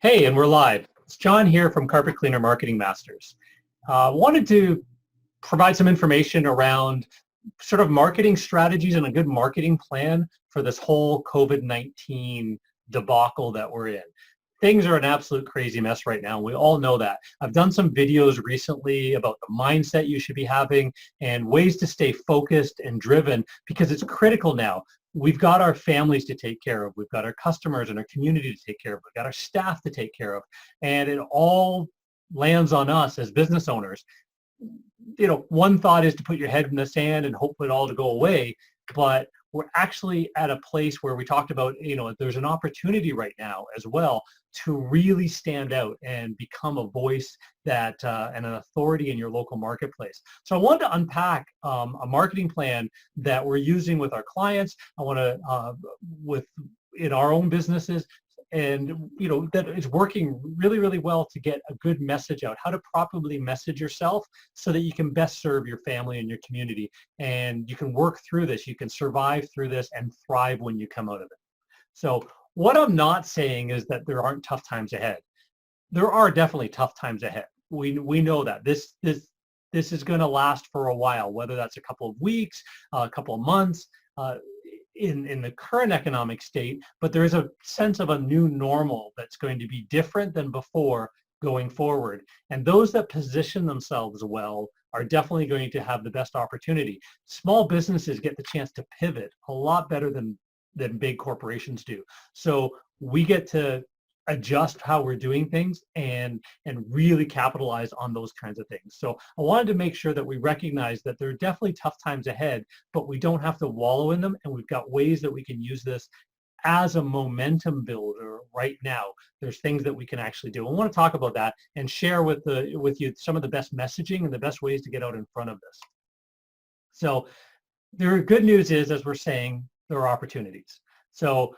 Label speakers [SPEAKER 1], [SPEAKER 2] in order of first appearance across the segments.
[SPEAKER 1] Hey, and we're live. It's John here from Carpet Cleaner Marketing Masters. Wanted to provide some information around sort of marketing strategies and a good marketing plan for this whole COVID-19 debacle that we're in. Things are an absolute crazy mess right now. We all know that. I've done some videos recently about the mindset you should be having and ways to stay focused and driven because it's critical now. We've got our families to take care of. We've got our customers and our community to take care of. We've got our staff to take care of. And it all lands on us as business owners. One thought is to put your head in the sand and hope it all to go away. But we're actually at a place where we talked about, there's an opportunity right now as well to really stand out and become a voice that and an authority in your local marketplace. So I wanted to unpack a marketing plan that we're using with our clients. I want to in our own businesses, and that is working really, really well to get a good message out, how to properly message yourself so that you can best serve your family and your community, and you can work through this, you can survive through this and thrive when you come out of it. So what I'm not saying is that there aren't tough times ahead. There are definitely tough times ahead. We know that this is going to last for a while, whether that's a couple of weeks, a couple of months, in the current economic state, but there is a sense of a new normal that's going to be different than before going forward. And those that position themselves well are definitely going to have the best opportunity. Small businesses get the chance to pivot a lot better than big corporations do. So we get to adjust how we're doing things and really capitalize on those kinds of things. So I wanted to make sure that we recognize that there are definitely tough times ahead, but we don't have to wallow in them, and we've got ways that we can use this as a momentum builder right now. There's things that we can actually do. I want to talk about that and share with you some of the best messaging and the best ways to get out in front of this. So the good news is, as we're saying, there are opportunities. So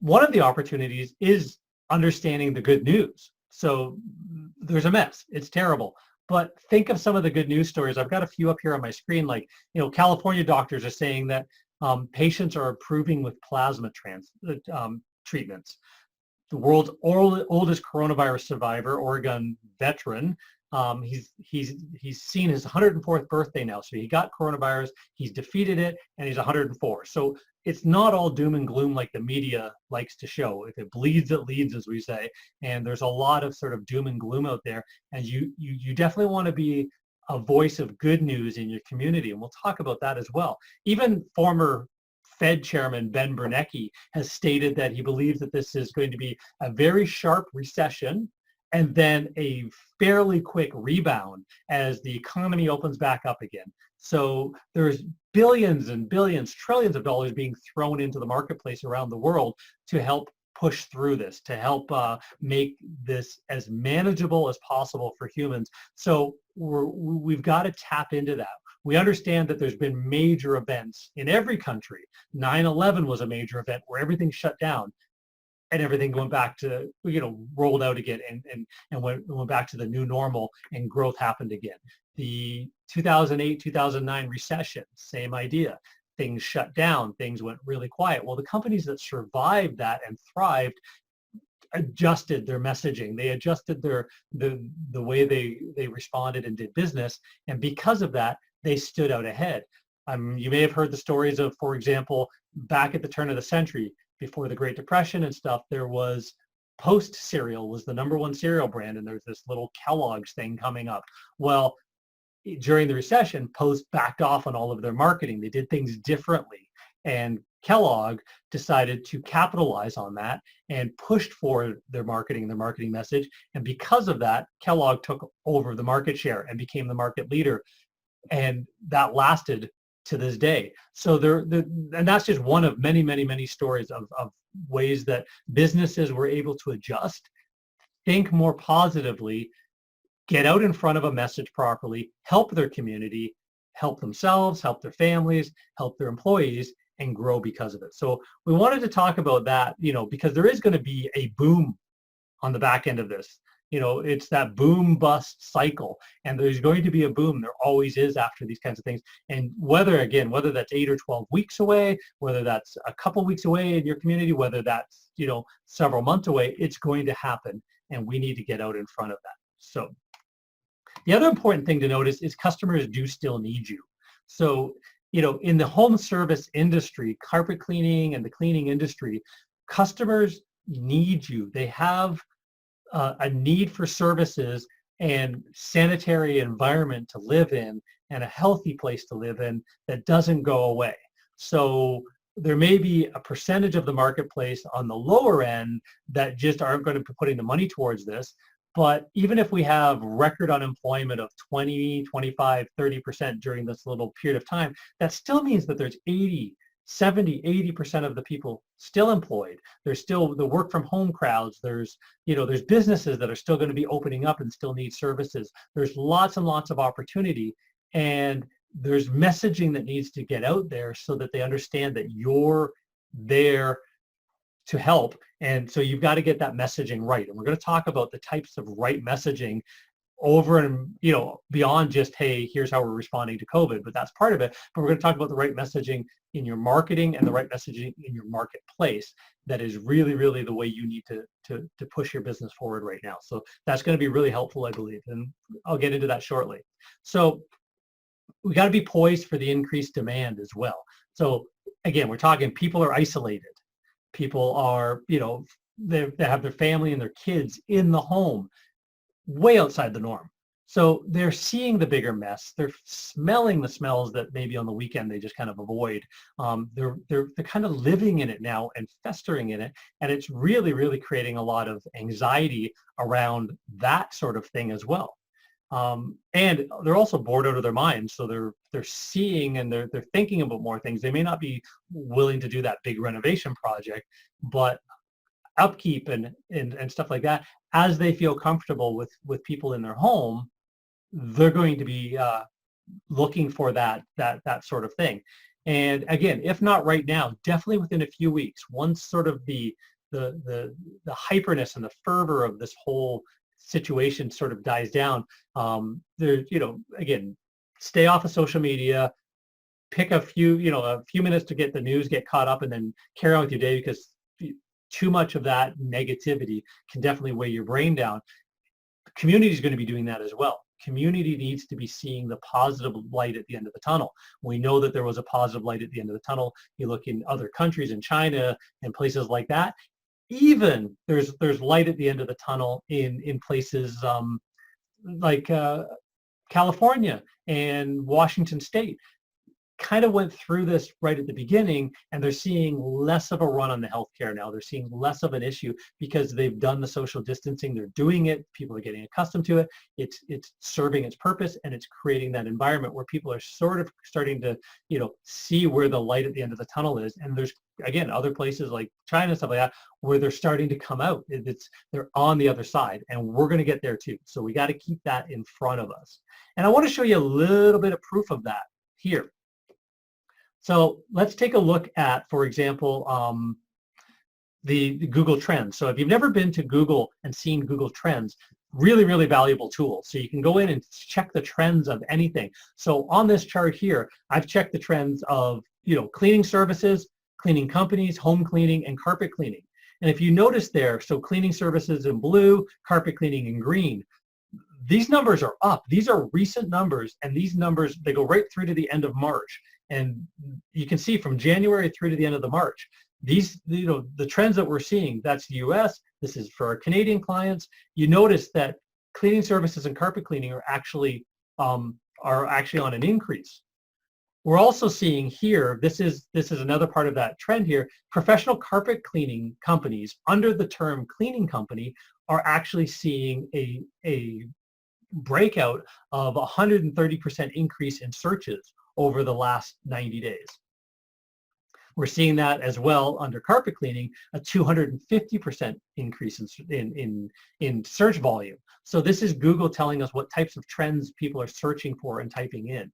[SPEAKER 1] one of the opportunities is understanding the good news. So there's a mess. It's terrible. But think of some of the good news stories. I've got a few up here on my screen. Like, California doctors are saying that patients are improving with plasma treatments. The world's oldest coronavirus survivor, Oregon veteran, he's seen his 104th birthday now. So he got coronavirus, he's defeated it, and he's 104. So it's not all doom and gloom like the media likes to show. If it bleeds, it leads, as we say. And there's a lot of sort of doom and gloom out there. And you definitely want to be a voice of good news in your community. And we'll talk about that as well. Even former Fed Chairman Ben Bernanke has stated that he believes that this is going to be a very sharp recession and then a fairly quick rebound as the economy opens back up again. So there's billions and billions, trillions of dollars being thrown into the marketplace around the world to help push through this, to help make this as manageable as possible for humans. So we've got to tap into that. We understand that there's been major events in every country. 9/11 was a major event where everything shut down and everything went back to, rolled out again and went back to the new normal, and growth happened again. The 2008, 2009 recession, same idea. Things shut down, things went really quiet. Well, the companies that survived that and thrived adjusted their messaging. They adjusted the way they responded and did business. And because of that, they stood out ahead. You may have heard the stories of, for example, back at the turn of the century, before the Great Depression and stuff, there was Post cereal was the #1 cereal brand, and there's this little Kellogg's thing coming up. Well, during the recession, Post backed off on all of their marketing. They did things differently, and Kellogg decided to capitalize on that and pushed for their marketing message. And because of that, Kellogg took over the market share and became the market leader, and that lasted to this day. So and that's just one of many, many, many stories of ways that businesses were able to adjust, think more positively, get out in front of a message properly, help their community, help themselves, help their families, help their employees, and grow because of it. So we wanted to talk about that, because there is going to be a boom on the back end of this. It's that boom bust cycle, and there's going to be a boom. There always is after these kinds of things. And whether that's 8 or 12 weeks away, whether that's a couple weeks away in your community, whether that's, several months away, it's going to happen. and we need to get out in front of that. So the other important thing to notice is customers do still need you. So, in the home service industry, carpet cleaning and the cleaning industry, customers need you. They have a need for services and sanitary environment to live in and a healthy place to live in that doesn't go away. So there may be a percentage of the marketplace on the lower end that just aren't going to be putting the money towards this. But even if we have record unemployment of 20, 25, 30% during this little period of time, that still means that there's 80, 70, 80% of the people still employed. There's still the work from home crowds. There's businesses that are still going to be opening up and still need services. There's lots and lots of opportunity, and there's messaging that needs to get out there so that they understand that you're there to help. And so you've got to get that messaging right. And we're going to talk about the types of right messaging over and beyond just, hey, here's how we're responding to COVID, but that's part of it. But we're going to talk about the right messaging in your marketing and the right messaging in your marketplace that is really, really the way you need to push your business forward right now. So that's going to be really helpful, I believe, and I'll get into that shortly. So we got to be poised for the increased demand as well. So again, we're talking people are isolated. People are, they have their family and their kids in the home, way outside the norm. So they're seeing the bigger mess. They're smelling the smells that maybe on the weekend they just kind of avoid. They're kind of living in it now and festering in it, and it's really, really creating a lot of anxiety around that sort of thing as well. And they're also bored out of their minds, so they're seeing and they're thinking about more things. They may not be willing to do that big renovation project, but upkeep and stuff like that, as they feel comfortable with people in their home, they're going to be looking for that sort of thing. And again, if not right now, definitely within a few weeks, once sort of the hyperness and the fervor of this whole situation sort of dies down, again, stay off of social media, pick a few minutes to get the news, get caught up, and then carry on with your day, because too much of that negativity can definitely weigh your brain down. The community is going to be doing that as well. Community needs to be seeing the positive light at the end of the tunnel. We know that there was a positive light at the end of the tunnel. You look in other countries, in China and places like that, even there's light at the end of the tunnel in places like California and Washington State. Kind of went through this right at the beginning, and they're seeing less of a run on the healthcare now. They're seeing less of an issue because they've done the social distancing. They're doing it. People are getting accustomed to it. It's serving its purpose, and it's creating that environment where people are sort of starting to see where the light at the end of the tunnel is. And there's, again, other places like China and stuff like that where they're starting to come out. They're on the other side, and we're going to get there too. So we got to keep that in front of us. And I want to show you a little bit of proof of that here. So let's take a look at, for example, the Google Trends. So if you've never been to Google and seen Google Trends, really, really valuable tool. So you can go in and check the trends of anything. So on this chart here, I've checked the trends of cleaning services, cleaning companies, home cleaning, and carpet cleaning. And if you notice there, so cleaning services in blue, carpet cleaning in green, these numbers are up. These are recent numbers, and these numbers, they go right through to the end of March. And you can see from January through to the end of the March, these, the trends that we're seeing, that's the US, this is for our Canadian clients. You notice that cleaning services and carpet cleaning are actually on an increase. We're also seeing here, this is another part of that trend here, professional carpet cleaning companies under the term cleaning company are actually seeing a breakout of 130% increase in searches over the last 90 days. We're seeing that as well under carpet cleaning, a 250% increase in search volume. So this is Google telling us what types of trends people are searching for and typing in.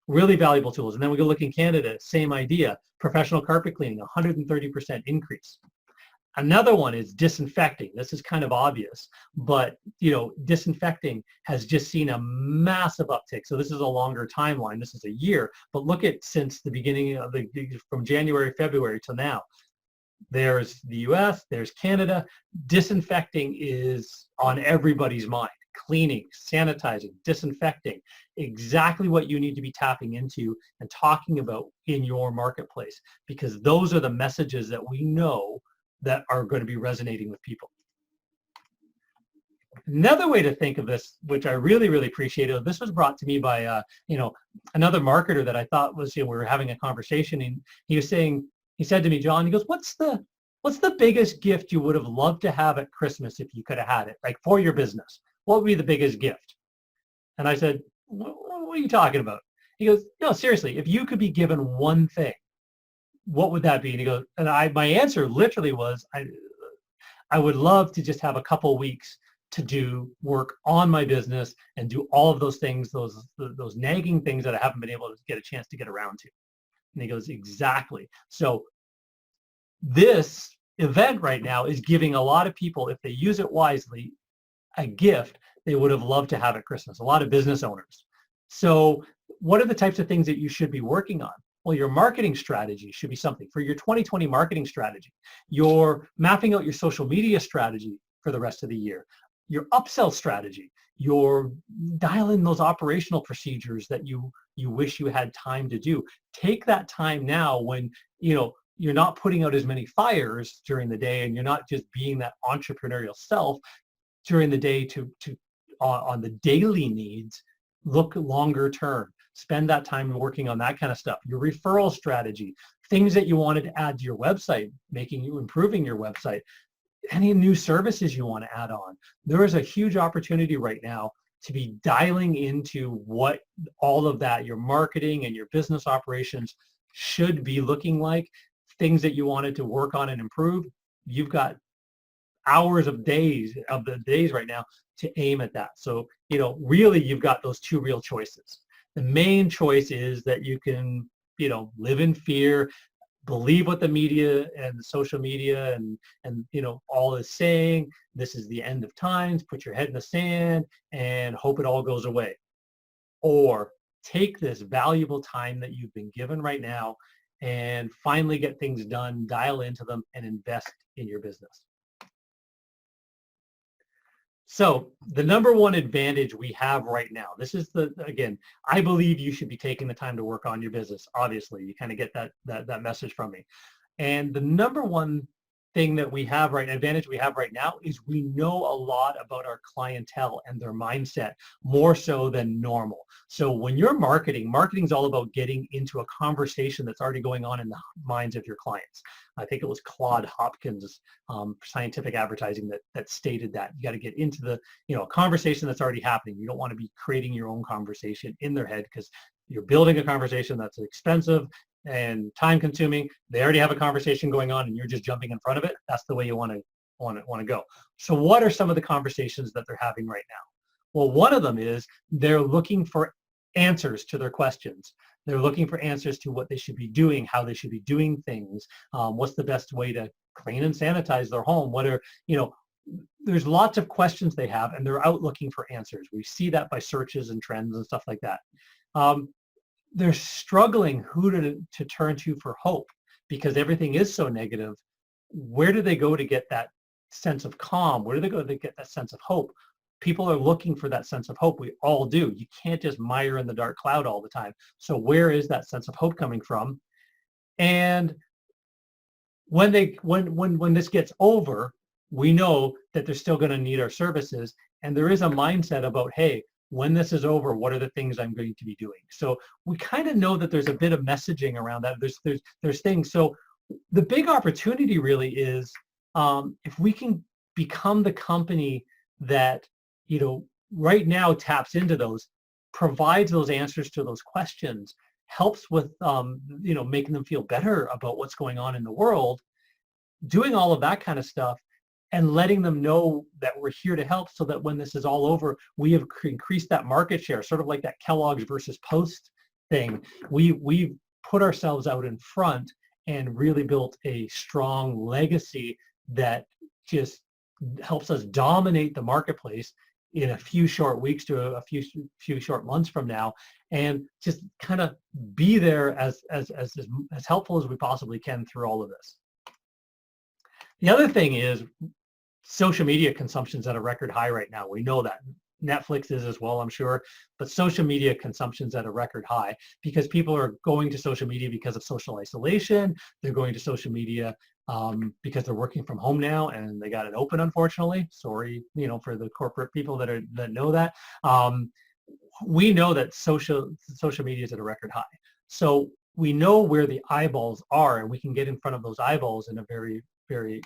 [SPEAKER 1] Really valuable tools. And then we go look in Canada, same idea, professional carpet cleaning, 130% increase. Another one is disinfecting. This is kind of obvious, but disinfecting has just seen a massive uptick. So this is a longer timeline. This is a year, but look at since the beginning of from January, February to now, There's the US, there's Canada. Disinfecting is on everybody's mind. Cleaning, sanitizing, disinfecting, exactly what you need to be tapping into and talking about in your marketplace, because those are the messages that we know that are going to be resonating with people. Another way to think of this, which I really, really appreciated, this was brought to me by, another marketer that I thought was, we were having a conversation, and he said to me, John, he goes, what's the biggest gift you would have loved to have at Christmas if you could have had it, like for your business? What would be the biggest gift? And I said, what are you talking about? He goes, no, seriously, if you could be given one thing, what would that be? And he goes, and my answer literally was, I would love to just have a couple weeks to do work on my business and do all of those things, those nagging things that I haven't been able to get a chance to get around to. And he goes, exactly. So this event right now is giving a lot of people, if they use it wisely, a gift they would have loved to have at Christmas, a lot of business owners. So what are the types of things that you should be working on? Well, your marketing strategy should be something. For your 2020 marketing strategy, you're mapping out your social media strategy for the rest of the year, your upsell strategy, you're dialing those operational procedures that you wish you had time to do. Take that time now when you're not putting out as many fires during the day, and you're not just being that entrepreneurial self during the day to on the daily needs. Look longer term. Spend that time working on that kind of stuff. Your referral strategy, things that you wanted to add to your website, improving your website, any new services you want to add on. There is a huge opportunity right now to be dialing into what all of that, your marketing and your business operations should be looking like, things that you wanted to work on and improve. You've got hours of the days right now to aim at that. So, really you've got those two real choices. The main choice is that you can, live in fear, believe what the media and the social media and all is saying. This is the end of times. Put your head in the sand and hope it all goes away. Or take this valuable time that you've been given right now and finally get things done, dial into them, and invest in your business. So the number one advantage we have right now, this is again, I believe you should be taking the time to work on your business. Obviously, you kind of get that message from me. And the number one thing that advantage we have right now is we know a lot about our clientele and their mindset, more so than normal. So when you're marketing's all about getting into a conversation that's already going on in the minds of your clients. I think it was Claude Hopkins' scientific advertising that stated that. You got to get into the a conversation that's already happening. You don't want to be creating your own conversation in their head, because you're building a conversation that's expensive and time consuming. They already have a conversation going on and you're just jumping in front of it. That's the way you want to go. So what are some of the conversations that they're having right now? Well, one of them is they're looking for answers to their questions. They're looking for answers to what they should be doing, how they should be doing things. What's the best way to clean and sanitize their home? There's lots of questions they have, and they're out looking for answers. We see that by searches and trends and stuff like that. They're struggling who to turn to for hope, because everything is so negative. Where do they go to get that sense of calm? Where do they go to get that sense of hope? People are looking for that sense of hope. We all do. You can't just mire in the dark cloud all the time. So where is that sense of hope coming from? And when this gets over, we know that they're still going to need our services. And there is a mindset about, hey, when this is over, what are the things I'm going to be doing? So we kind of know that there's a bit of messaging around that. There's things. So the big opportunity really is if we can become the company that right now taps into those, provides those answers to those questions, helps with making them feel better about what's going on in the world, doing all of that kind of stuff, and letting them know that we're here to help, so that when this is all over, we have increased that market share, sort of like that Kellogg's versus Post thing. We've put ourselves out in front and really built a strong legacy that just helps us dominate the marketplace in a few short weeks to a few short months from now, and just kind of be there as helpful as we possibly can through all of this. The other thing is social media consumption's at a record high right now. We know that. Netflix is as well, I'm sure, but social media consumption's at a record high because people are going to social media because of social isolation. They're going to social media because they're working from home now and they got it open, unfortunately. Sorry, for the corporate people that know that. We know that social media is at a record high. So we know where the eyeballs are, and we can get in front of those eyeballs in a very, very,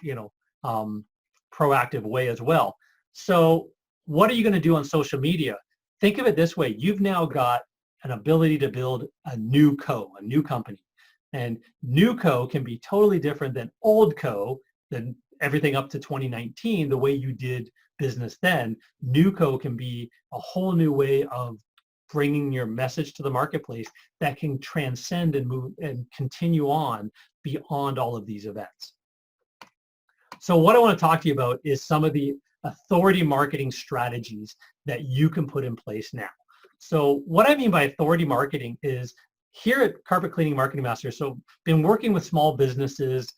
[SPEAKER 1] proactive way as well. So what are you going to do on social media? Think of it this way. You've now got an ability to build a new company. And new co can be totally different than old co, than everything up to 2019, the way you did business then. New co can be a whole new way of bringing your message to the marketplace that can transcend and move and continue on beyond all of these events. So what I want to talk to you about is some of the authority marketing strategies that you can put in place now. So what I mean by authority marketing is here at Carpet Cleaning Marketing Masters, so been working with small businesses,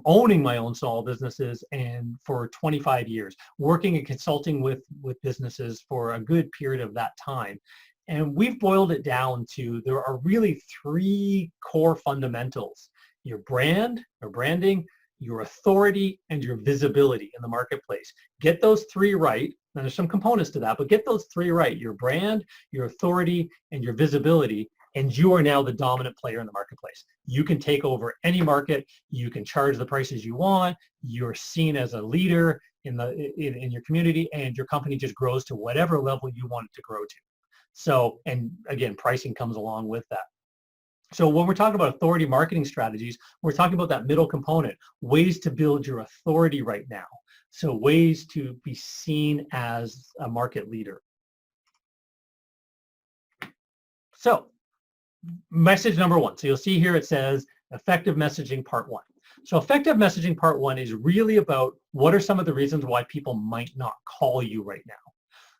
[SPEAKER 1] owning my own small businesses, and for 25 years, working and consulting with businesses for a good period of that time. And we've boiled it down to, there are really 3 core fundamentals: your brand or branding, your authority, and your visibility in the marketplace. Get those 3 right. Now there's some components to that, but get those 3 right: your brand, your authority, and your visibility, and you are now the dominant player in the marketplace. You can take over any market. You can charge the prices you want. You're seen as a leader in your community, and your company just grows to whatever level you want it to grow to. So, and again, pricing comes along with that. So when we're talking about authority marketing strategies, we're talking about that middle component, ways to build your authority right now. So ways to be seen as a market leader. So message number 1. So you'll see here it says effective messaging part 1. So effective messaging part 1 is really about what are some of the reasons why people might not call you right now.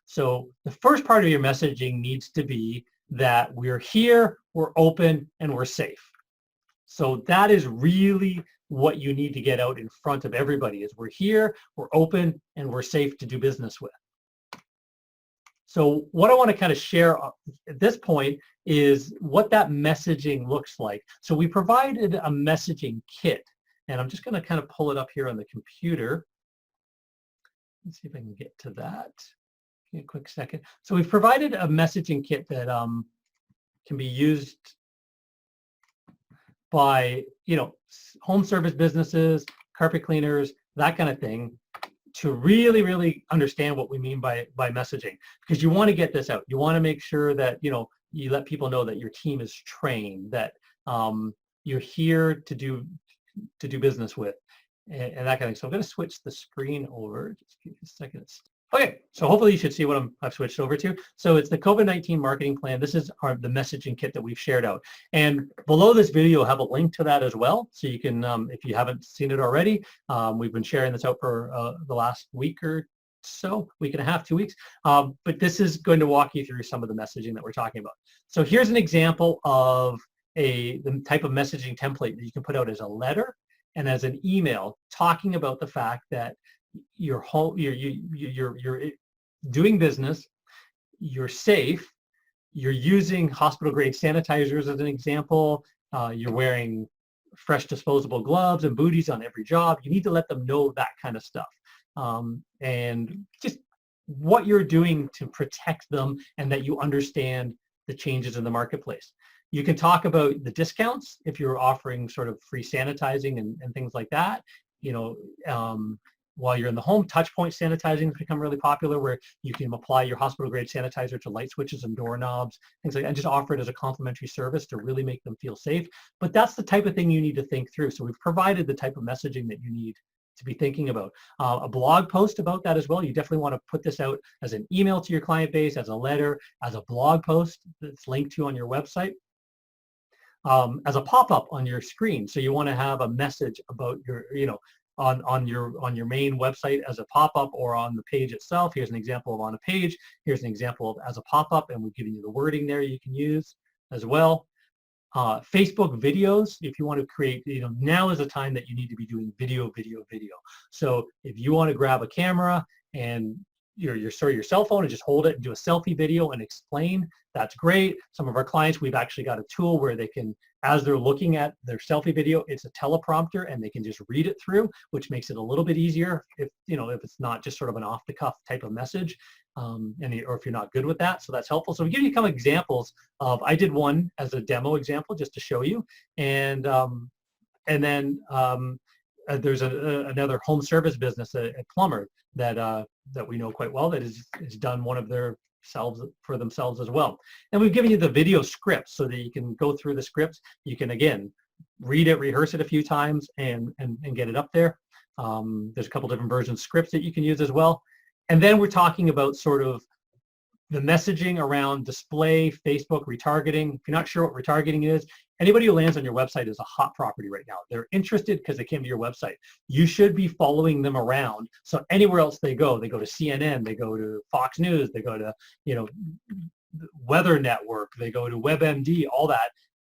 [SPEAKER 1] So the first part of your messaging needs to be that we're here, we're open, and we're safe. So that is really what you need to get out in front of everybody, is we're here, we're open, and we're safe to do business with. So what I want to kind of share at this point is what that messaging looks like. So we provided a messaging kit, and I'm just going to kind of pull it up here on the computer. Let's see if I can get to that. Give me a quick second. So we've provided a messaging kit that can be used by, home service businesses, carpet cleaners, that kind of thing, to really, really understand what we mean by messaging. Because you want to get this out. You want to make sure that, you let people know that your team is trained, that you're here to do business with, and that kind of thing. So I'm going to switch the screen over. Just give me a second. Okay, so hopefully you should see what I've switched over to. So it's the COVID-19 marketing plan. This is the messaging kit that we've shared out. And below this video, I'll have a link to that as well. So you can, if you haven't seen it already, we've been sharing this out for the last week or so, week and a half, 2 weeks. But this is going to walk you through some of the messaging that we're talking about. So here's an example of the type of messaging template that you can put out as a letter and as an email, talking about the fact that you're doing business, you're safe, you're using hospital grade sanitizers as an example, you're wearing fresh disposable gloves and booties on every job. You need to let them know that kind of stuff, and just what you're doing to protect them, and that you understand the changes in the marketplace. You can talk about the discounts if you're offering sort of free sanitizing and things like that. While you're in the home, touch point sanitizing has become really popular, where you can apply your hospital grade sanitizer to light switches and doorknobs, things like that, and just offer it as a complimentary service to really make them feel safe. But that's the type of thing you need to think through. So we've provided the type of messaging that you need to be thinking about. A blog post about that as well. You definitely want to put this out as an email to your client base, as a letter, as a blog post that's linked to on your website, as a pop-up on your screen. So you want to have a message about your, on your main website as a pop-up, or on the page itself. Here's an example of on a page. Here's an example of as a pop-up, and we've given you the wording there you can use as well. Facebook videos, if you want to create, now is the time that you need to be doing video. So if you want to grab a camera and your cell phone and just hold it and do a selfie video and explain, that's great. Some of our clients, we've actually got a tool where they can, as they're looking at their selfie video, it's a teleprompter and they can just read it through, which makes it a little bit easier if it's not just sort of an off-the-cuff type of message, or if you're not good with that. So that's helpful. So we give you a couple examples of, I did one as a demo example just to show you, and then there's another home service business, a plumber that we know quite well, that has done one of their for themselves as well. And we've given you the video scripts so that you can go through the scripts. You can, again, read it, rehearse it a few times, and get it up there. There's a couple different versions of scripts that you can use as well. And then we're talking about sort of the messaging around display, Facebook, retargeting. If you're not sure what retargeting is, anybody who lands on your website is a hot property right now. They're interested because they came to your website. You should be following them around. So anywhere else they go to CNN, they go to Fox News, they go to, Weather Network, they go to WebMD, all that.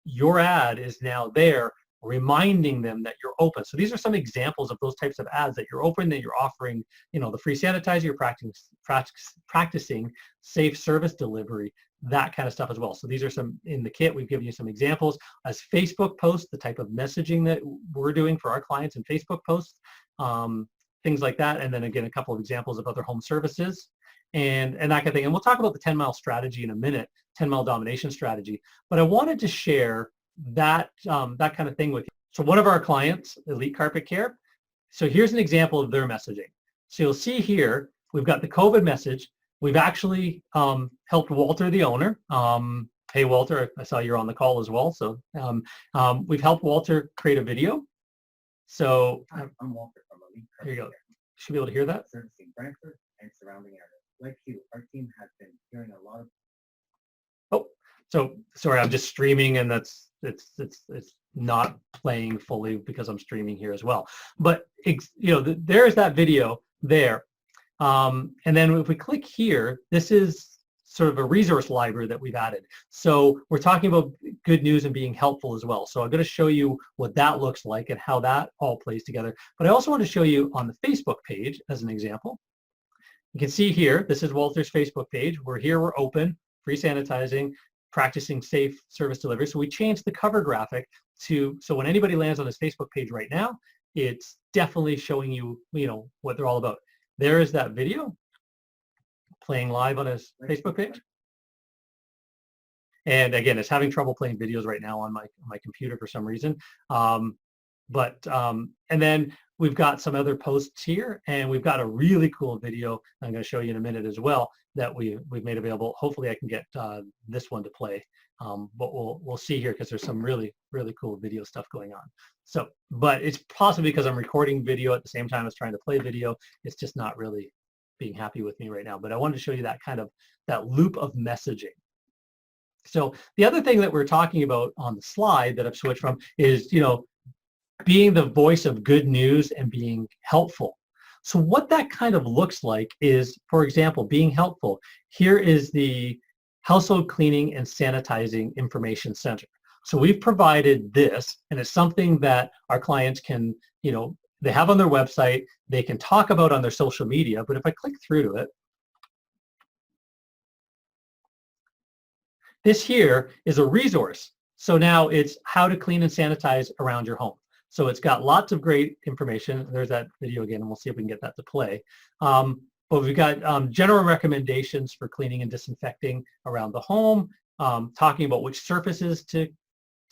[SPEAKER 1] Your ad is now there, reminding them that you're open. So these are some examples of those types of ads that you're open, that you're offering, the free sanitizer, you're practicing safe service delivery, that kind of stuff as well. So these are some in the kit. We've given you some examples as Facebook posts, the type of messaging that we're doing for our clients in Facebook posts, things like that. And then again, a couple of examples of other home services and that kind of thing. And we'll talk about the 10-mile strategy in a minute, 10-mile domination strategy. But I wanted to share that kind of thing with you. So one of our clients, Elite Carpet Care, so here's an example of their messaging. So you'll see here, we've got the COVID message. We've actually helped Walter, the owner. Hey, Walter, I saw you're on the call as well. So we've helped Walter create a video. So
[SPEAKER 2] I'm Walter from Elite Carpet
[SPEAKER 1] here you go.
[SPEAKER 2] Care.
[SPEAKER 1] You should be able to hear that.
[SPEAKER 2] Servicing Brantford and surrounding areas. Like you, our team has been hearing a lot of.
[SPEAKER 1] Oh, so sorry, I'm just streaming, and it's not playing fully because I'm streaming here as well. But there's that video there. And then if we click here, this is sort of a resource library that we've added. So we're talking about good news and being helpful as well. So I'm going to show you what that looks like and how that all plays together. But I also want to show you on the Facebook page as an example. You can see here, this is Walter's Facebook page. We're here, we're open, free sanitizing, practicing safe service delivery. So we changed the cover graphic so when anybody lands on this Facebook page right now, it's definitely showing you, what they're all about. There is that video playing live on his Facebook page. And again, it's having trouble playing videos right now on my computer for some reason. And then we've got some other posts here, and we've got a really cool video I'm going to show you in a minute as well that we've made available. Hopefully I can get this one to play, but we'll see here because there's some really, really cool video stuff going on. So, but it's possibly because I'm recording video at the same time as trying to play video. It's just not really being happy with me right now, but I wanted to show you that loop of messaging. So the other thing that we're talking about on the slide that I've switched from is, being the voice of good news and being helpful. So what that kind of looks like is, for example, being helpful. Here is the Household Cleaning and Sanitizing Information Center. So we've provided this, and it's something that our clients can, they have on their website, they can talk about on their social media, but if I click through to it, this here is a resource. So now it's how to clean and sanitize around your home. So it's got lots of great information. There's that video again, and we'll see if we can get that to play. But we've got general recommendations for cleaning and disinfecting around the home, talking about which surfaces to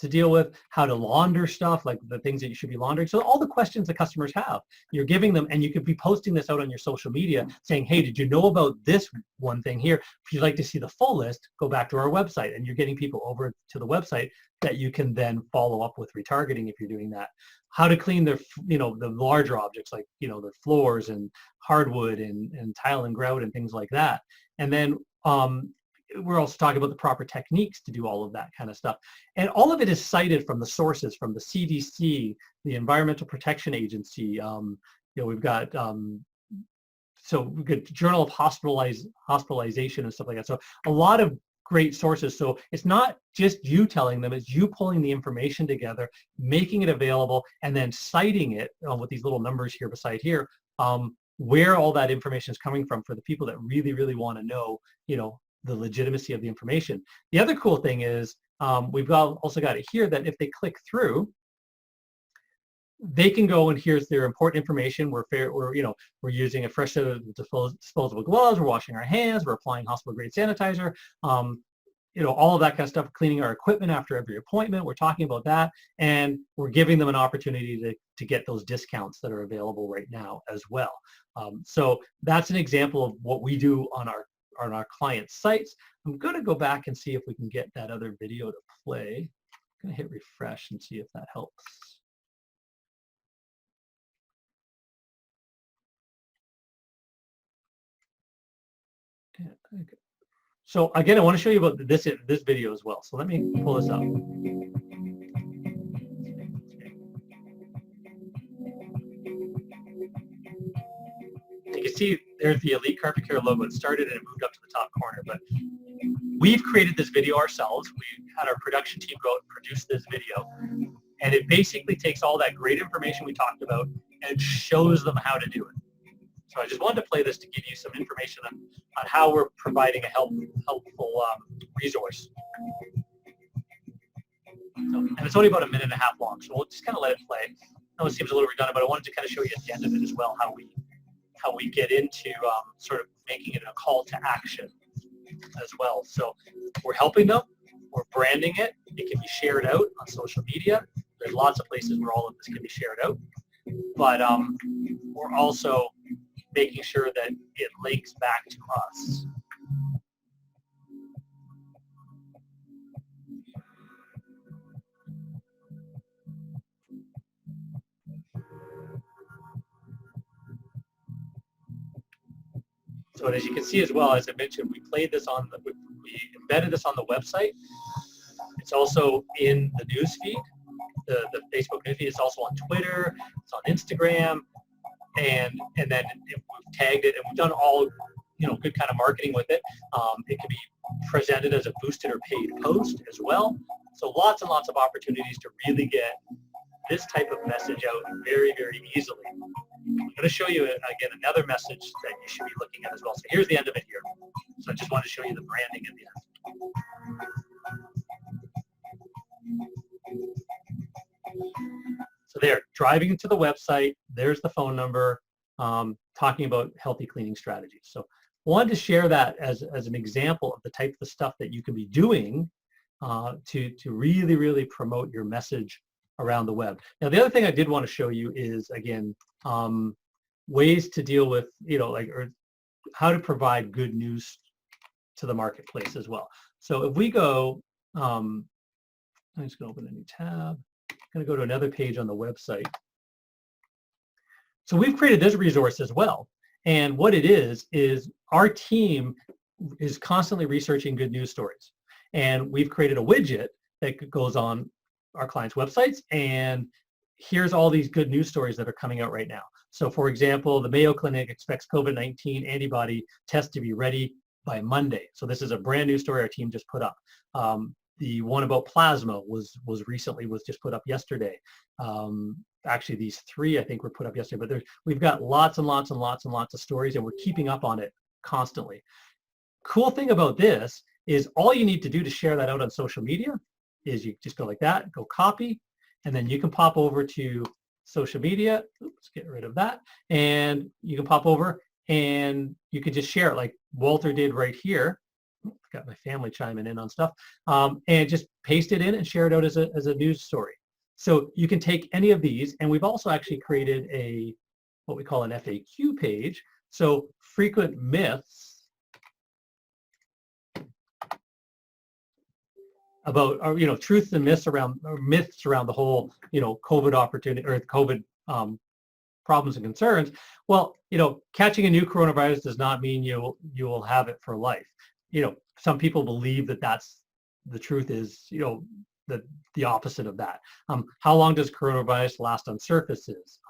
[SPEAKER 1] deal with, how to launder stuff, like the things that you should be laundering. So all the questions that customers have, you're giving them, and you could be posting this out on your social media saying, hey, did you know about this one thing here? If you'd like to see the full list, go back to our website, and you're getting people over to the website that you can then follow up with retargeting if you're doing that. How to clean the larger objects like, the floors and hardwood and tile and grout and things like that. And then we're also talking about the proper techniques to do all of that kind of stuff. And all of it is cited from the sources, from the CDC, the Environmental Protection Agency. We've got Journal of Hospitalization and stuff like that. So a lot of great sources. So it's not just you telling them, it's you pulling the information together, making it available, and then citing it with these little numbers here beside here, where all that information is coming from for the people that really, really want to know, the legitimacy of the information. The other cool thing is we've also got it here that if they click through, they can go and here's their important information. We're using a fresh set of disposable gloves. We're washing our hands. We're applying hospital grade sanitizer. All of that kind of stuff. Cleaning our equipment after every appointment. We're talking about that, and we're giving them an opportunity to get those discounts that are available right now as well. So that's an example of what we do on our client sites. I'm going to go back and see if we can get that other video to play. I'm going to hit refresh and see if that helps. Okay. So again, I want to show you about this video as well. So let me pull this up. You can see there's the Elite Carpet Care logo. It started and it moved up to the top corner, but we've created this video ourselves. We had our production team go out and produce this video, and it basically takes all that great information we talked about and shows them how to do it. So I just wanted to play this to give you some information on how we're providing a helpful resource. And it's only about 1.5 minutes long, so we'll just kind of let it play. I know it seems a little redundant, but I wanted to kind of show you at the end of it as well how we get into sort of making it a call to action as well. So we're helping them, we're branding it, it can be shared out on social media. There's lots of places where all of this can be shared out, but we're also making sure that it links back to us. So as you can see as well, as I mentioned, we embedded this on the website. It's also in the news feed, the Facebook news feed. It's also on Twitter, it's on Instagram, and then we've tagged it, and we've done all good kind of marketing with it. It can be presented as a boosted or paid post as well. So lots and lots of opportunities to really get this type of message out very, very easily. I'm going to show you again another message that you should be looking at as well. So here's the end of it here. So I just want to show you the branding at the end. So there, driving to the website, there's the phone number, talking about healthy cleaning strategies. So I wanted to share that as an example of the type of stuff that you can be doing to really, really promote your message around the web. Now, the other thing I did want to show you is, again, ways to deal with, or how to provide good news to the marketplace as well. So if we go, I'm just going to open a new tab. I'm going to go to another page on the website. So we've created this resource as well. And what it is our team is constantly researching good news stories. And we've created a widget that goes on our clients' websites, and here's all these good news stories that are coming out right now. So for example, the Mayo Clinic expects COVID-19 antibody test to be ready by Monday. So this is a brand new story our team just put up. The one about plasma was just put up yesterday. Actually, these 3 I think were put up yesterday, but we've got lots and lots and lots and lots of stories, and we're keeping up on it constantly. Cool thing about this is all you need to do to share that out on social media is you just go like that, go copy, and then you can pop over to social media. Oops, get rid of that. And you can pop over and you can just share it like Walter did right here. Got my family chiming in on stuff. And just paste it in and share it out as a news story. So you can take any of these, and we've also actually created what we call an FAQ page. So frequent myths about, truths and myths around the whole, COVID opportunity or COVID problems and concerns. Well, catching a new coronavirus does not mean you will have it for life. Some people believe that that's the truth is, the opposite of that. How long does coronavirus last on surfaces?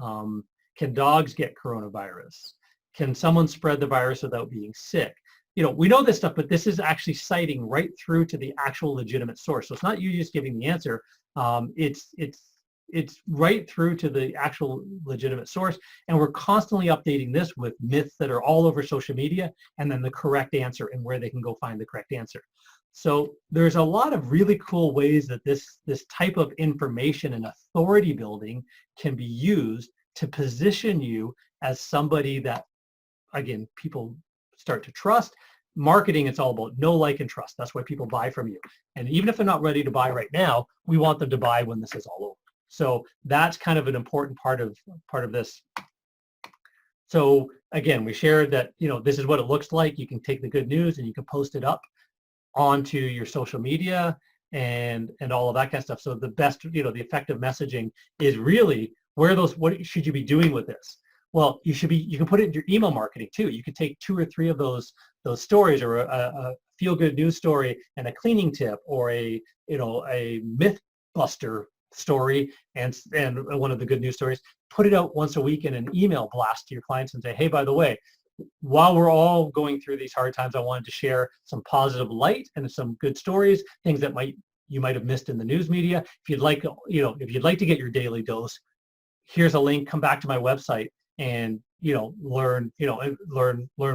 [SPEAKER 1] Can dogs get coronavirus? Can someone spread the virus without being sick? we know this stuff, but this is actually citing right through to the actual legitimate source. So it's not you just giving the answer. It's right through to the actual legitimate source. And we're constantly updating this with myths that are all over social media, and then the correct answer and where they can go find the correct answer. So there's a lot of really cool ways that this type of information and authority building can be used to position you as somebody that, again, people start to trust. Marketing, it's all about know, like, and trust. That's why people buy from you. And even if they're not ready to buy right now, we want them to buy when this is all over. So that's kind of an important part of this. So again, we shared that, this is what it looks like. You can take the good news and you can post it up onto your social media and all of that kind of stuff. So the best, the effective messaging is really what should you be doing with this? Well, you can put it in your email marketing too. You could take 2 or 3 of those stories, or a feel-good news story and a cleaning tip, or a myth buster story and one of the good news stories, put it out once a week in an email blast to your clients and say, hey, by the way, while we're all going through these hard times, I wanted to share some positive light and some good stories, things that you might have missed in the news media. If you'd like to get your daily dose, here's a link, come back to my website and learn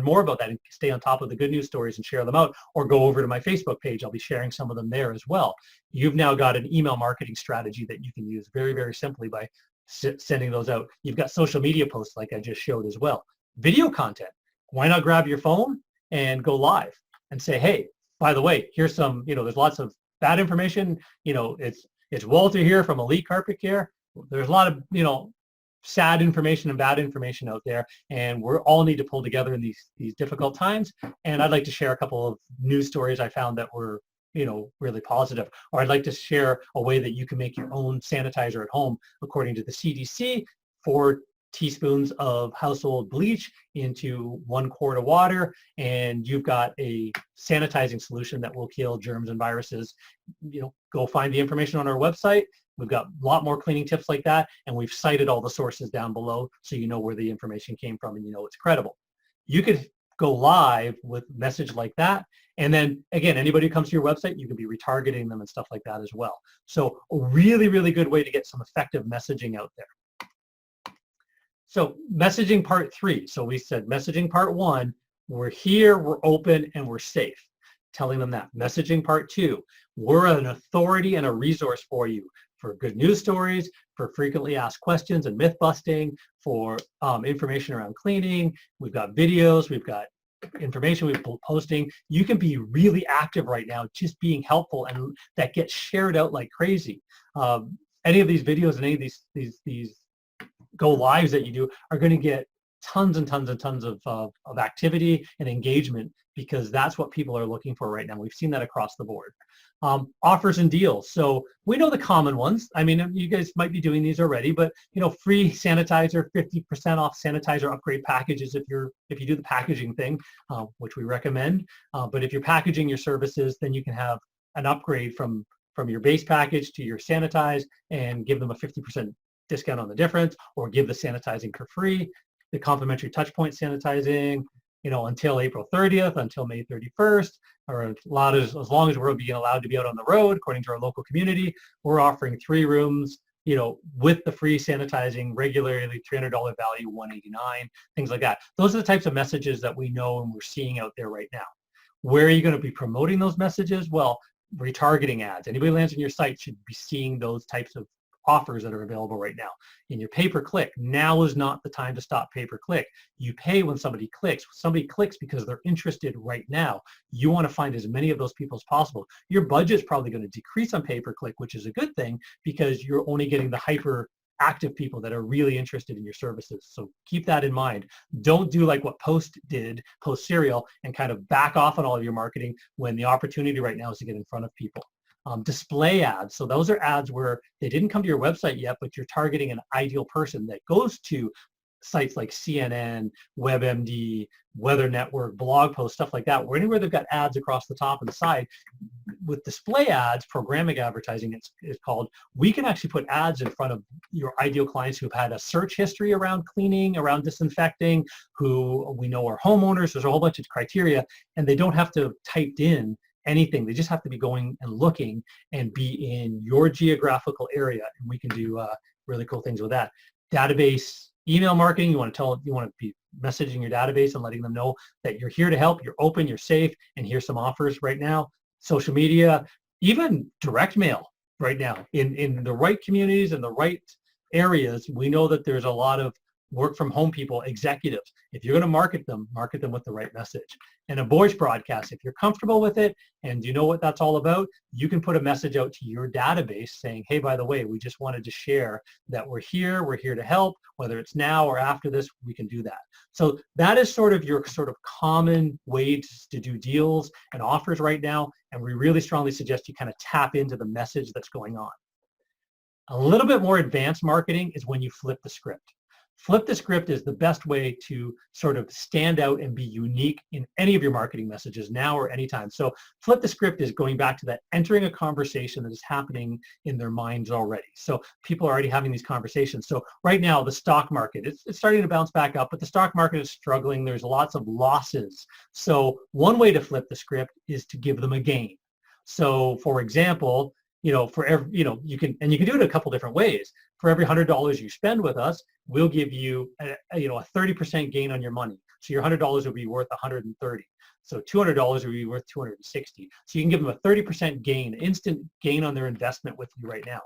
[SPEAKER 1] more about that and stay on top of the good news stories and share them out, or go over to my Facebook page. I'll be sharing some of them there as well. You've now got an email marketing strategy that you can use very, very simply by sending those out. You've got social media posts like I just showed as well. Video content. Why not grab your phone and go live and say, hey, by the way, here's some, there's lots of bad information. It's Walter here from Elite Carpet Care. There's a lot of, sad information and bad information out there, and we all need to pull together in these difficult times. And I'd like to share a couple of news stories I found that were, really positive. Or I'd like to share a way that you can make your own sanitizer at home. According to the CDC, 4 teaspoons of household bleach into 1 quart of water, and you've got a sanitizing solution that will kill germs and viruses. Go find the information on our website. We've got a lot more cleaning tips like that, and we've cited all the sources down below so you know where the information came from and it's credible. You could go live with a message like that, and then again, anybody who comes to your website, you can be retargeting them and stuff like that as well. So a really, really good way to get some effective messaging out there. So messaging part 3. So we said messaging part 1, we're here, we're open, and we're safe. Telling them that. Messaging part 2, we're an authority and a resource for you, for good news stories, for frequently asked questions and myth busting, for information around cleaning. We've got videos, we've got information we've been posting. You can be really active right now, just being helpful, and that gets shared out like crazy. Any of these videos and any of these go lives that you do are going to get tons and tons and tons of activity and engagement, because that's what people are looking for right now. We've seen that across the board. Offers and deals. So we know the common ones. I mean, you guys might be doing these already, but free sanitizer, 50% off sanitizer upgrade packages if you do the packaging thing, which we recommend. But if you're packaging your services, then you can have an upgrade from your base package to your sanitize and give them a 50% discount on the difference, or give the sanitizing for free. The complimentary touchpoint sanitizing, until April 30th, until May 31st, or as long as we're being allowed to be out on the road, according to our local community. We're offering 3 rooms, with the free sanitizing, regularly $300 value, $189, things like that. Those are the types of messages that we know and we're seeing out there right now. Where are you going to be promoting those messages? Well, retargeting ads. Anybody who lands on your site should be seeing those types of offers that are available right now. In your pay-per-click, now is not the time to stop pay-per-click. You pay when somebody clicks. Somebody clicks because they're interested right now. You want to find as many of those people as possible. Your budget's probably going to decrease on pay-per-click, which is a good thing, because you're only getting the hyper active people that are really interested in your services. So keep that in mind. Don't do like what Post did, Post Serial, and kind of back off on all of your marketing when the opportunity right now is to get in front of people. Display ads. So those are ads where they didn't come to your website yet, but you're targeting an ideal person that goes to sites like CNN, WebMD, Weather Network, blog posts, stuff like that, where anywhere they've got ads across the top and the side, with display ads, programmatic advertising it's called, we can actually put ads in front of your ideal clients who've had a search history around cleaning, around disinfecting, who we know are homeowners. There's a whole bunch of criteria, and they don't have to have typed in anything. They just have to be going and looking and be in your geographical area, and we can do really cool things with that. Database, email marketing, you want to be messaging your database and letting them know that you're here to help, you're open, you're safe, and here's some offers right now. Social media, even direct mail right now in the right communities and the right areas. We know that there's a lot of work from home people, executives. If you're going to market them with the right message. And a voice broadcast, if you're comfortable with it and you know what that's all about, you can put a message out to your database saying, hey, by the way, we just wanted to share that we're here to help, whether it's now or after this, we can do that. So that is sort of your common ways to do deals and offers right now. And we really strongly suggest you kind of tap into the message that's going on. A little bit more advanced marketing is when you flip the script. Flip the script is the best way to sort of stand out and be unique in any of your marketing messages now or anytime. So flip the script is going back to that, entering a conversation that is happening in their minds already. So people are already having these conversations. So right now, the stock market, it's starting to bounce back up, but the stock market is struggling. There's lots of losses. So one way to flip the script is to give them a gain. So for example, for every, you can do it a couple different ways. For every $100 you spend with us, we'll give you a 30% gain on your money. So your $100 will be worth 130. So $200 will be worth 260. So you can give them a 30% gain, instant gain on their investment with you right now.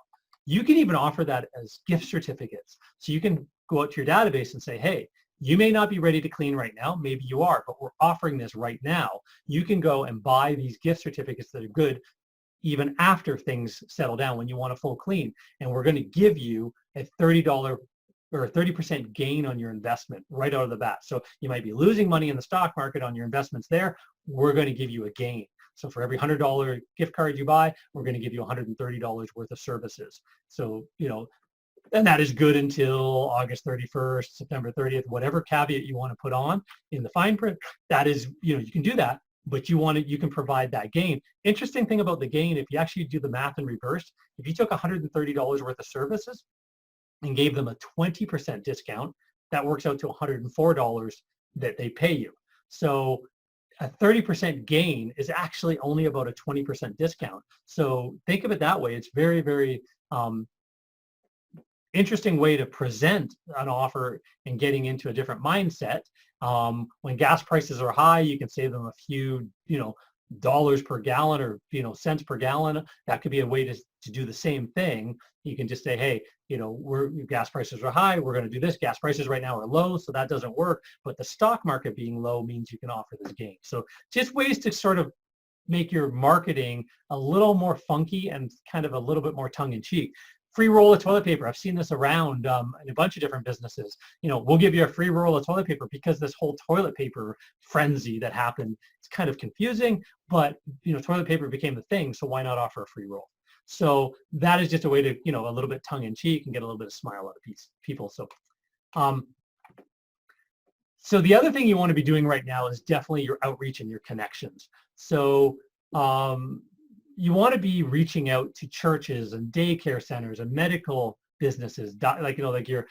[SPEAKER 1] You can even offer that as gift certificates. So you can go out to your database and say, hey, you may not be ready to clean right now. Maybe you are, but we're offering this right now. You can go and buy these gift certificates that are good even after things settle down when you want a full clean. And we're going to give you a $30 or a 30% gain on your investment right out of the bat. So you might be losing money in the stock market on your investments there. We're going to give you a gain. So for every $100 gift card you buy, we're going to give you $130 worth of services. So, and that is good until August 31st, September 30th, whatever caveat you want to put on in the fine print. That is, you can do that. But you can provide that gain. Interesting thing about the gain, if you actually do the math in reverse, if you took $130 worth of services and gave them a 20% discount, that works out to $104 that they pay you. So a 30% gain is actually only about a 20% discount. So think of it that way. It's very, very interesting way to present an offer and getting into a different mindset. When gas prices are high, you can save them a few, dollars per gallon or, cents per gallon. That could be a way to do the same thing. You can just say, hey, gas prices are high. We're going to do this. Gas prices right now are low, so that doesn't work. But the stock market being low means you can offer this gain. So just ways to sort of make your marketing a little more funky and kind of a little bit more tongue-in-cheek. Free roll of toilet paper. I've seen this around in a bunch of different businesses. We'll give you a free roll of toilet paper because this whole toilet paper frenzy that happened, it's kind of confusing, but toilet paper became the thing, so why not offer a free roll? So that is just a way to, a little bit tongue in cheek and get a little bit of smile out of people. So the other thing you want to be doing right now is definitely your outreach and your connections. So you want to be reaching out to churches and daycare centers and medical businesses, like your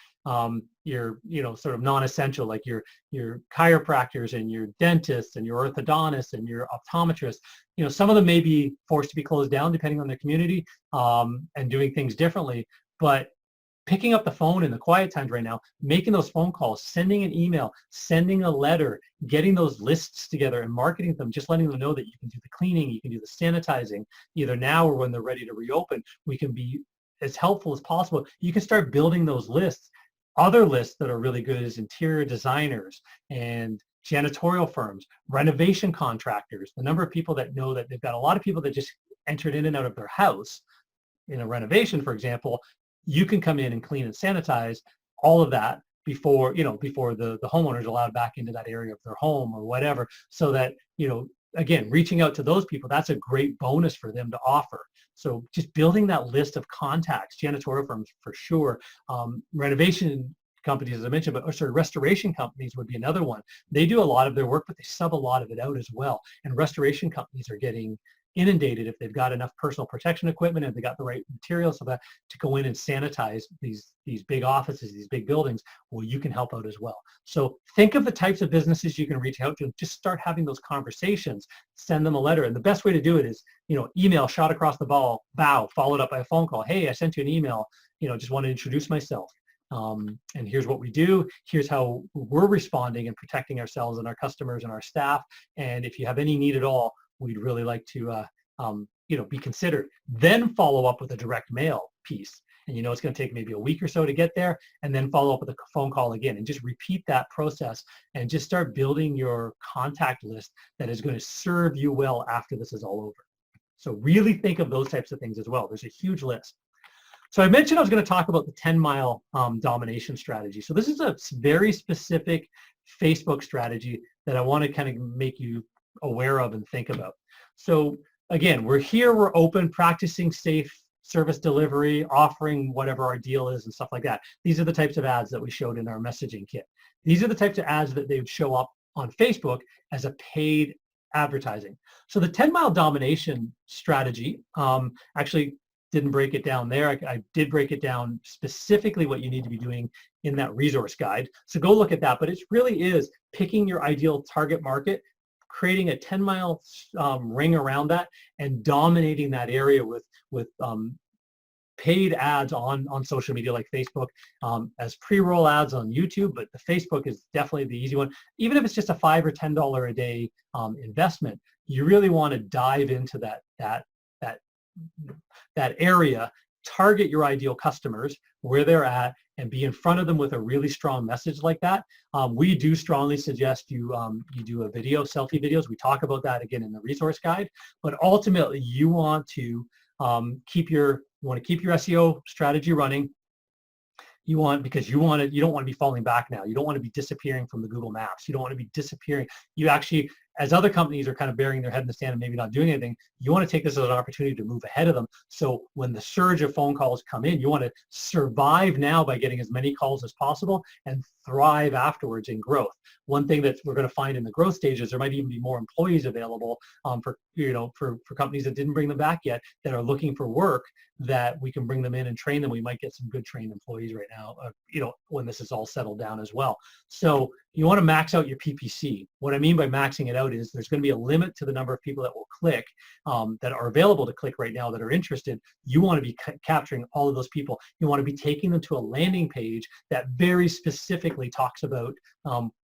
[SPEAKER 1] sort of non-essential, like your chiropractors and your dentists and your orthodontists and your optometrists. Some of them may be forced to be closed down depending on their community and doing things differently, but picking up the phone in the quiet times right now, making those phone calls, sending an email, sending a letter, getting those lists together and marketing them, just letting them know that you can do the cleaning, you can do the sanitizing, either now or when they're ready to reopen. We can be as helpful as possible. You can start building those lists. Other lists that are really good is interior designers and janitorial firms, renovation contractors, the number of people that know that they've got a lot of people that just entered in and out of their house in a renovation, for example. You can come in and clean and sanitize all of that before the homeowner is allowed back into that area of their home or whatever, so that, again, reaching out to those people, that's a great bonus for them to offer. So just building that list of contacts, janitorial firms for sure, renovation companies, as I mentioned, but restoration companies would be another one. They do a lot of their work, but they sub a lot of it out as well. And restoration companies are getting inundated if they've got enough personal protection equipment and they got the right materials so that to go in and sanitize these big offices, these big buildings. Well, you can help out as well. So think of the types of businesses you can reach out to and just start having those conversations. Send them a letter, and the best way to do it is, email shot across the bow, followed up by a phone call. Hey, I sent you an email. Just want to introduce myself. And here's what we do. Here's how we're responding and protecting ourselves and our customers and our staff. And if you have any need at all, we'd really like to, be considered. Then follow up with a direct mail piece. And it's going to take maybe a week or so to get there, and then follow up with a phone call again, and just repeat that process and just start building your contact list that is going to serve you well after this is all over. So really think of those types of things as well. There's a huge list. So I mentioned I was going to talk about the 10-mile domination strategy. So this is a very specific Facebook strategy that I want to kind of make you aware of and think about. So again, we're here, we're open, practicing safe service delivery, offering whatever our deal is and stuff like that. These are the types of ads that we showed in our messaging kit. These are the types of ads that they would show up on Facebook as a paid advertising. So the 10-mile domination strategy, actually didn't break it down there. I did break it down specifically what you need to be doing in that resource guide. So go look at that, but it really is picking your ideal target market, creating a 10-mile ring around that, and dominating that area with paid ads on social media like Facebook, as pre-roll ads on YouTube, but the Facebook is definitely the easy one. Even if it's just a $5 or $10 a day investment, you really want to dive into that area, target your ideal customers where they're at, and be in front of them with a really strong message like that. We do strongly suggest you do a video, selfie videos. We talk about that again in the resource guide. But ultimately, you want to keep your SEO strategy running. Because you don't want to be falling back now. You don't want to be disappearing from the Google Maps. You don't want to be disappearing. You actually, as other companies are kind of burying their head in the sand and maybe not doing anything, you want to take this as an opportunity to move ahead of them. So when the surge of phone calls come in, you want to survive now by getting as many calls as possible and thrive afterwards in growth. One thing that we're going to find in the growth stages, there might even be more employees available for companies that didn't bring them back yet, that are looking for work, that we can bring them in and train them. We might get some good trained employees right now, when this is all settled down as well. So you want to max out your PPC. What I mean by maxing it out is there's going to be a limit to the number of people that will click, that are available to click right now, that are interested. You want to be capturing all of those people. You want to be taking them to a landing page that very specifically talks about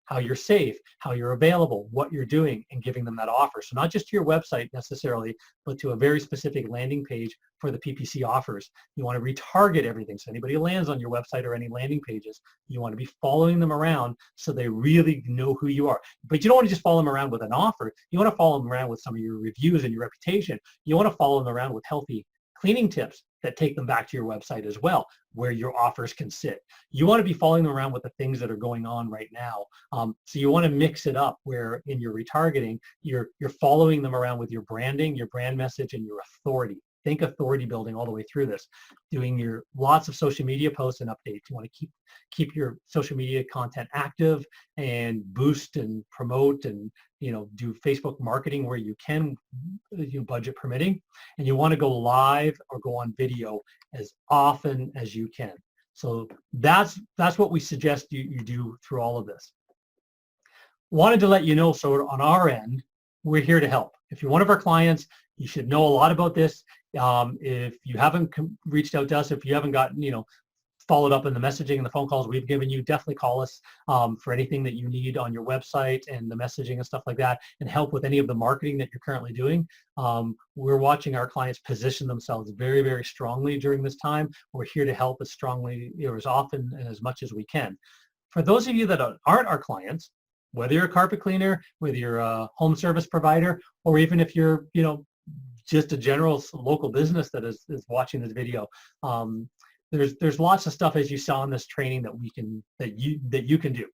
[SPEAKER 1] how you're safe, how you're available, what you're doing, and giving them that offer. So not just to your website necessarily, but to a very specific landing page for the PPC offers. You want to retarget everything. So anybody who lands on your website or any landing pages, you want to be following them around so they really know who you are. But you don't want to just follow them around with an offer. You want to follow them around with some of your reviews and your reputation. You want to follow them around with healthy cleaning tips that take them back to your website as well, where your offers can sit. You want to be following them around with the things that are going on right now. So you want to mix it up where in your retargeting, you're following them around with your branding, your brand message, and your authority. Think authority building all the way through this. Doing your lots of social media posts and updates. You want to keep your social media content active and boost and promote and do Facebook marketing where you can, budget permitting. And you want to go live or go on video as often as you can. So that's what we suggest you do through all of this. Wanted to let you know, so on our end, we're here to help. If you're one of our clients, you should know a lot about this. If you haven't reached out to us, if you haven't gotten, followed up in the messaging and the phone calls we've given you, definitely call us for anything that you need on your website and the messaging and stuff like that, and help with any of the marketing that you're currently doing. We're watching our clients position themselves very, very strongly during this time. We're here to help as strongly, as often and as much as we can. For those of you that aren't our clients, whether you're a carpet cleaner, whether you're a home service provider, or even if you're, just a general local business that is watching this video, there's lots of stuff, as you saw in this training, that you can do.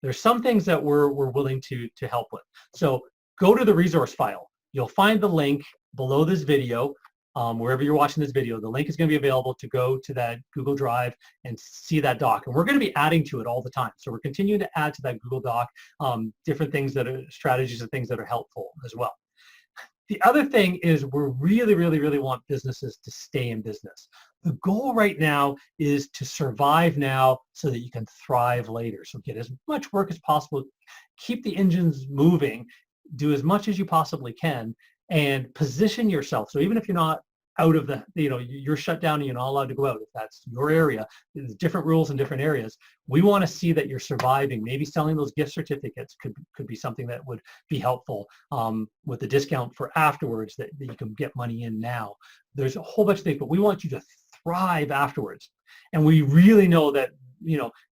[SPEAKER 1] There's some things that we're willing to help with. So go to the resource file. You'll find the link below this video. wherever you're watching this video, the link is going to be available to go to that Google Drive and see that doc. And we're going to be adding to it all the time. So we're continuing to add to that Google Doc different things that are strategies and things that are helpful as well. The other thing is we really want businesses to stay in business. The goal right now is to survive now so that you can thrive later. So get as much work as possible, keep the engines moving, do as much as you possibly can, and position yourself. So even if you're not out of the, you're shut down and you're not allowed to go out, if that's your area, there's different rules in different areas. We want to see that you're surviving. Maybe selling those gift certificates could be something that would be helpful with the discount for afterwards that you can get money in now. There's a whole bunch of things, but we want you to thrive afterwards. And we really know that,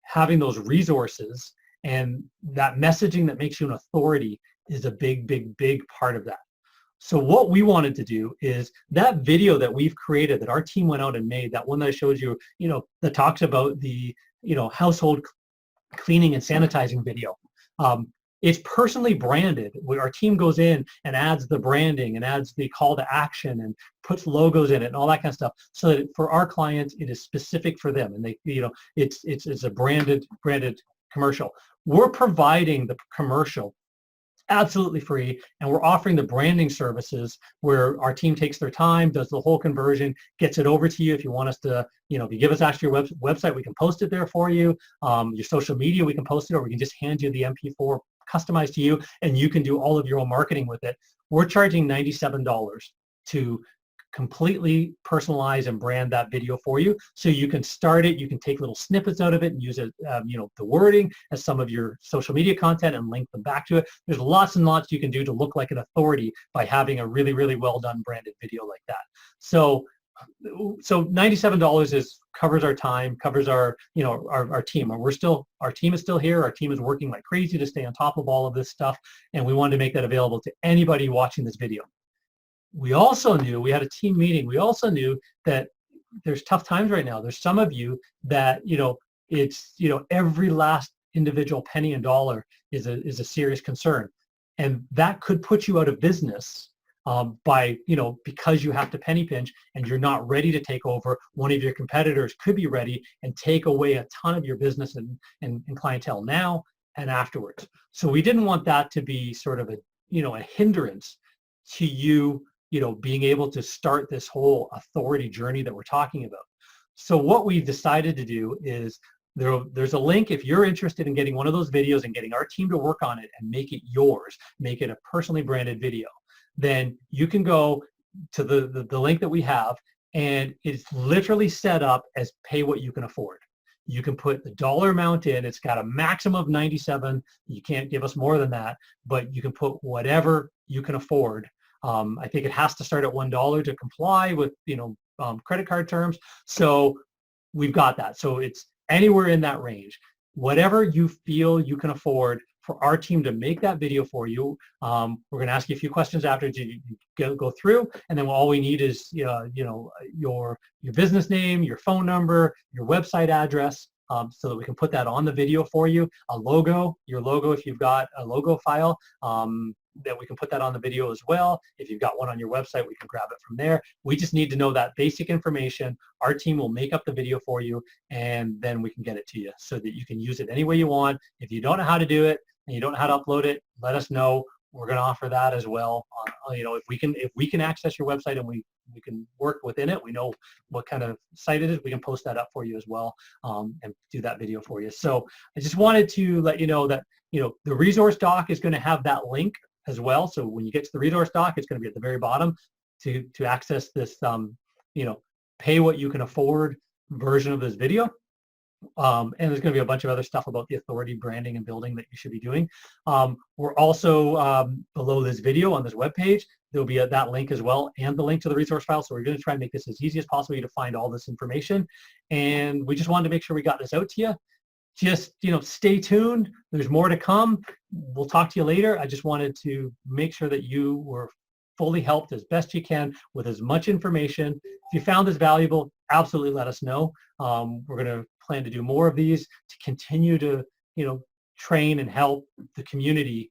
[SPEAKER 1] having those resources and that messaging that makes you an authority is a big part of that. So what we wanted to do is that video that we've created, that our team went out and made, that one that I showed you, that talks about the, household cleaning and sanitizing video. It's personally branded. Our team goes in and adds the branding and adds the call to action and puts logos in it and all that kind of stuff, so that for our clients, it is specific for them. And they, it's a branded commercial. We're providing the commercial absolutely free, and we're offering the branding services where our team takes their time, does the whole conversion, gets it over to you. If you want us to, if you give us actually your website, we can post it there for you. Your social media, we can post it, or we can just hand you the MP4 customized to you, and you can do all of your own marketing with it. We're charging $97 to completely personalize and brand that video for you, so you can start it. You can take little snippets out of it and use it, the wording as some of your social media content and link them back to it. There's lots and lots you can do to look like an authority by having a really well done branded video like that. So $97 covers our time, covers our our team. And our team is still here. Our team is working like crazy to stay on top of all of this stuff, and we wanted to make that available to anybody watching this video. We also knew, we had a team meeting, we also knew that there's tough times right now. There's some of you that, it's, every last individual penny and dollar is a serious concern. And that could put you out of business by, because you have to penny pinch and you're not ready to take over. One of your competitors could be ready and take away a ton of your business and clientele now and afterwards. So we didn't want that to be sort of a hindrance to you, being able to start this whole authority journey that we're talking about. So what we decided to do is there's a link. If you're interested in getting one of those videos and getting our team to work on it and make it yours, make it a personally branded video, then you can go to the link that we have, and it's literally set up as pay what you can afford. You can put the dollar amount in. It's got a maximum of 97. You can't give us more than that, but you can put whatever you can afford. I think it has to start at $1 to comply with credit card terms. So we've got that. So it's anywhere in that range. Whatever you feel you can afford for our team to make that video for you. We're going to ask you a few questions after you go through, and then all we need is your business name, your phone number, your website address, so that we can put that on the video for you. A logo, your logo, if you've got a logo file, that we can put that on the video as well. If you've got one on your website, we can grab it from there. We just need to know that basic information. Our team will make up the video for you, and then we can get it to you so that you can use it any way you want. If you don't know how to do it and you don't know how to upload it, let us know. We're going to offer that as well. If we can access your website and we can work within it, we know what kind of site it is, we can post that up for you as well, and do that video for you. So I just wanted to let you know that the resource doc is going to have that link as well. So when you get to the resource doc, it's going to be at the very bottom to access this pay what you can afford version of this video. And there's going to be a bunch of other stuff about the authority branding and building that you should be doing. We're also below this video on this webpage, there'll be that link as well, and the link to the resource file. So we're going to try and make this as easy as possible to find all this information. And we just wanted to make sure we got this out to you. Just stay tuned. There's more to come. We'll talk to you later. I just wanted to make sure that you were fully helped as best you can with as much information. If you found this valuable, absolutely let us know. We're going to plan to do more of these to continue to train and help the community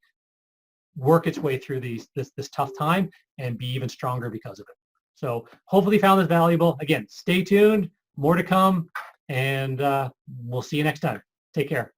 [SPEAKER 1] work its way through this tough time and be even stronger because of it. So hopefully you found this valuable. Again, stay tuned, more to come, and we'll see you next time. Take care.